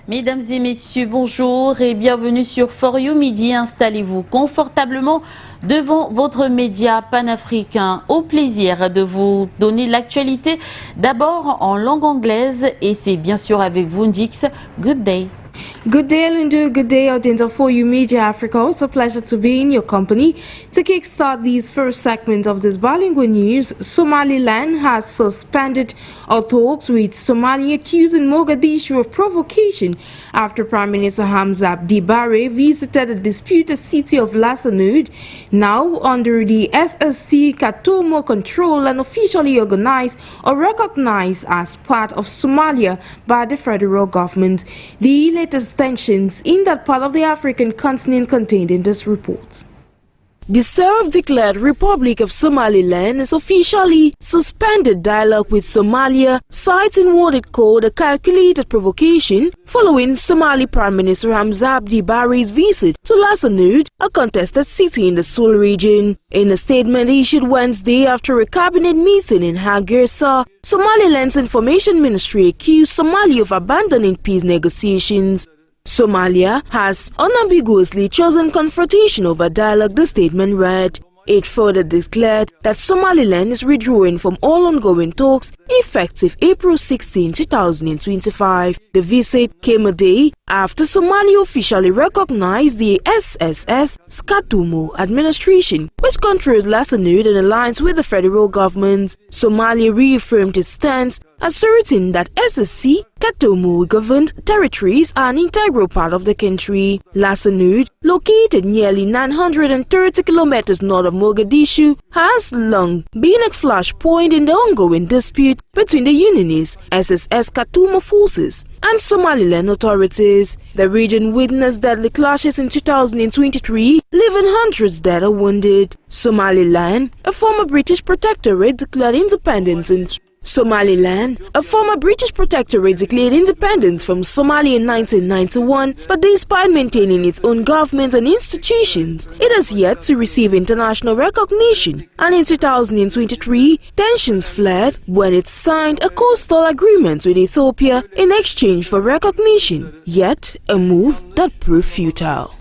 Mesdames et messieurs, bonjour et bienvenue sur You Midi. Installez-vous confortablement devant votre média panafricain. Au plaisir de vous donner l'actualité d'abord en langue anglaise et c'est bien sûr avec vous Ndix. Good day. Good day, Lindu. Good day, audience of You Media Africa. It's a pleasure to be in your company. To kickstart these first segments of this bilingual news, Somaliland has suspended all talks with Somalia, accusing Mogadishu of provocation after Prime Minister Hamza Abdi Barre visited the disputed city of Lasanud, now under the SSC Katomo control and officially organized or recognized as part of Somalia by the federal government. The latest tensions in that part of the African continent contained in this report. The self-declared Republic of Somaliland has officially suspended dialogue with Somalia, citing what it called a calculated provocation following Somali Prime Minister Hamza Abdi Barre's visit to Lasanud, a contested city in the Sul region. In a statement issued Wednesday after a cabinet meeting in Hargeisa, Somaliland's information ministry accused Somalia of abandoning peace negotiations. Somalia has unambiguously chosen confrontation over dialogue, the statement read. It further declared that Somaliland is withdrawing from all ongoing talks effective April 16, 2025. The visit came a day after Somalia officially recognized the SSS Skatumo administration, which controls Lasanud and aligns with the federal government. Somalia reaffirmed its stance, asserting that SSC Katomo governed territories are an integral part of the country. Lasanud, located nearly 930 kilometers north of Mogadishu, has long been a flashpoint in the ongoing dispute between the Unionist SSS Katomo forces and Somaliland authorities. The region witnessed deadly clashes in 2023, leaving hundreds dead or wounded. Somaliland, a former British protectorate, declared independence in Somaliland, a former British protectorate, declared independence from Somalia in 1991, but despite maintaining its own government and institutions, it has yet to receive international recognition, and in 2023, tensions flared when it signed a coastal agreement with Ethiopia in exchange for recognition, yet a move that proved futile.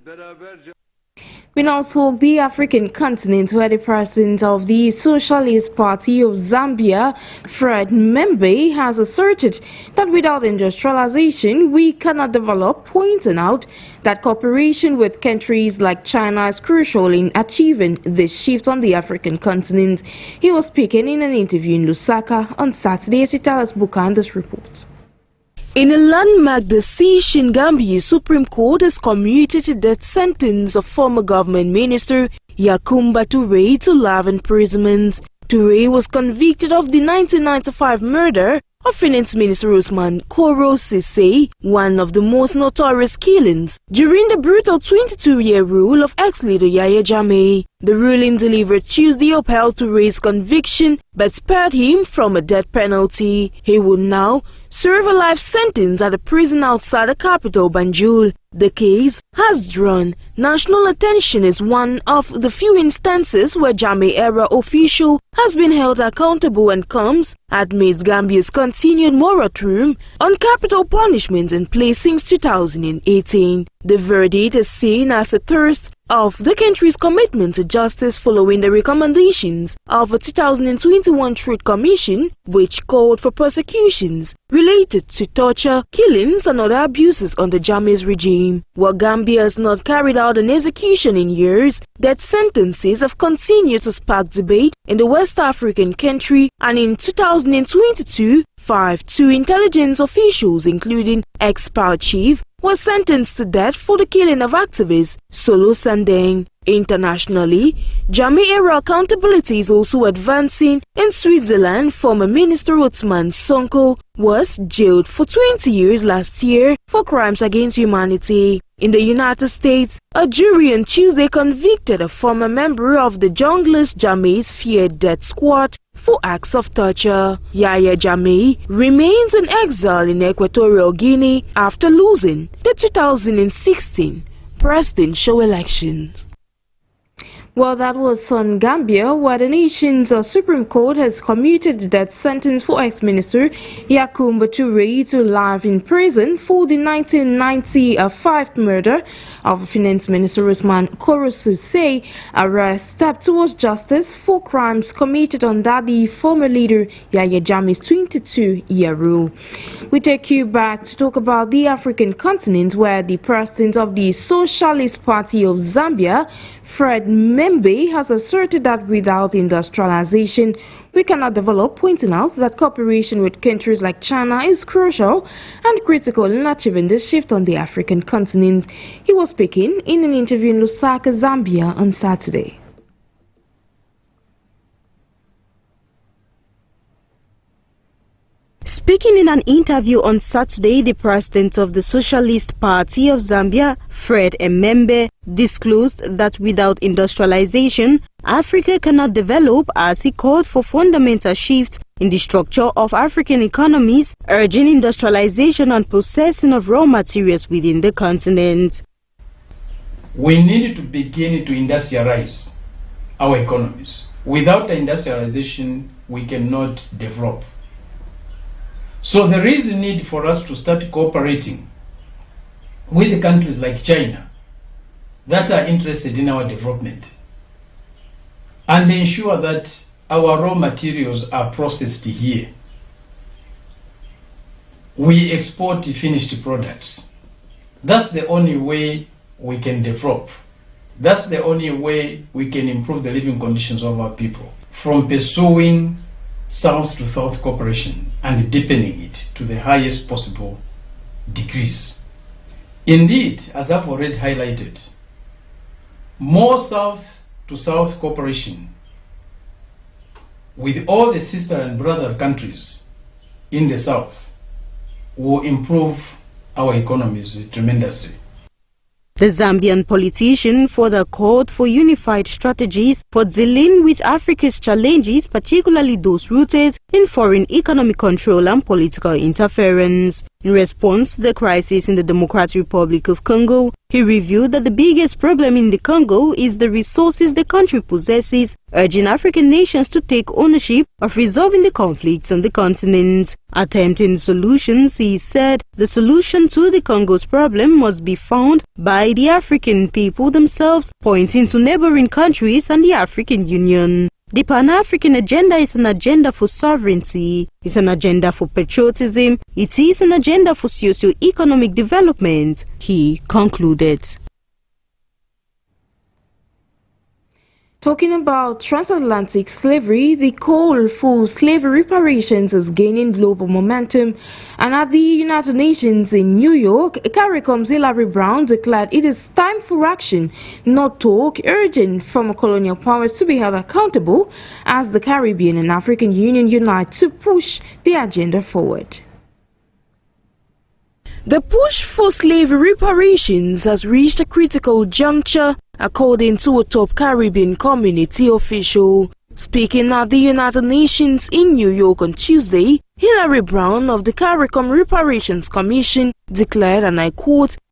We now talk the African continent, where the president of the Socialist Party of Zambia, Fred Membe, has asserted that without industrialization, we cannot develop, pointing out that cooperation with countries like China is crucial in achieving this shift on the African continent. He was speaking in an interview in Lusaka on Saturday, as it tells Bukanda's report. In a landmark decision, Gambia's Supreme Court has commuted the death sentence of former government minister Yakumba Toure to life imprisonment. Toure was convicted of the 1995 murder of Finance Minister Usman Koro Sise, one of the most notorious killings during the brutal 22-year rule of ex-leader Yahya Jammeh. The ruling delivered Tuesday upheld Toure's conviction but spared him from a death penalty. He will now serve a life sentence at a prison outside the capital, Banjul. The case has drawn national attention as one of the few instances where Jammeh-era official has been held accountable and comes amidst Gambia's continued moratorium on capital punishment in place since 2018. The verdict is seen as a test of the country's commitment to justice following the recommendations of a 2021 Truth Commission, which called for prosecutions related to torture, killings and other abuses under Jammeh's regime. While Gambia has not carried out an execution in years, death sentences have continued to spark debate in the West African country, and in 2022, 2 intelligence officials, including ex-power chief, was sentenced to death for the killing of activist Solo Sandeng. Internationally, Jammeh-era accountability is also advancing. In Switzerland, former Minister Othman Sonko was jailed for 20 years last year for crimes against humanity. In the United States, a jury on Tuesday convicted a former member of the junglist Jammeh's feared death squad for acts of torture. Yahya Jammeh remains in exile in Equatorial Guinea after losing the 2016 presidential elections. Well, that was on Gambia, where the nation's Supreme Court has commuted the death sentence for ex-minister Yakubu Toure to life in prison for the 1995 murder of Finance Minister Usman Korosuse, a step towards justice for crimes committed under the former leader Yahya Jammeh's 22-year rule. We take you back to talk about the African continent, where the president of the Socialist Party of Zambia, Fred Membe, has asserted that without industrialization, we cannot develop, pointing out that cooperation with countries like China is crucial and critical in achieving this shift on the African continent. He was speaking in an interview in Lusaka, Zambia on Saturday. Speaking in an interview on Saturday, the president of the Socialist Party of Zambia, Fred Membe, disclosed that without industrialization, Africa cannot develop, as he called for fundamental shifts in the structure of African economies, urging industrialization and processing of raw materials within the continent. We need to begin to industrialize our economies. Without industrialization, we cannot develop. So there is a need for us to start cooperating with the countries like China that are interested in our development and ensure that our raw materials are processed here. We export finished products. That's the only way we can develop. That's the only way we can improve the living conditions of our people. From pursuing South to South cooperation and deepening it to the highest possible degrees. Indeed, as I've already highlighted, more South to South cooperation with all the sister and brother countries in the South will improve our economies tremendously. The Zambian politician further called for unified strategies for dealing with Africa's challenges, particularly those rooted in foreign economic control and political interference. In response to the crisis in the Democratic Republic of Congo, he revealed that the biggest problem in the Congo is the resources the country possesses, urging African nations to take ownership of resolving the conflicts on the continent. Attempting solutions, he said the solution to the Congo's problem must be found by the African people themselves, pointing to neighboring countries and the African Union. The Pan-African agenda is an agenda for sovereignty, it's an agenda for patriotism, it is an agenda for socio-economic development, he concluded. Talking about transatlantic slavery, the call for slavery reparations is gaining global momentum. And at the United Nations in New York, CARICOM's Hilary Brown declared it is time for action, not talk, urging former colonial powers to be held accountable as the Caribbean and African Union unite to push the agenda forward. The push for slavery reparations has reached a critical juncture, according to a top Caribbean community official. Speaking at the United Nations in New York on Tuesday, Hilary Brown of the CARICOM Reparations Commission declared, and I quote,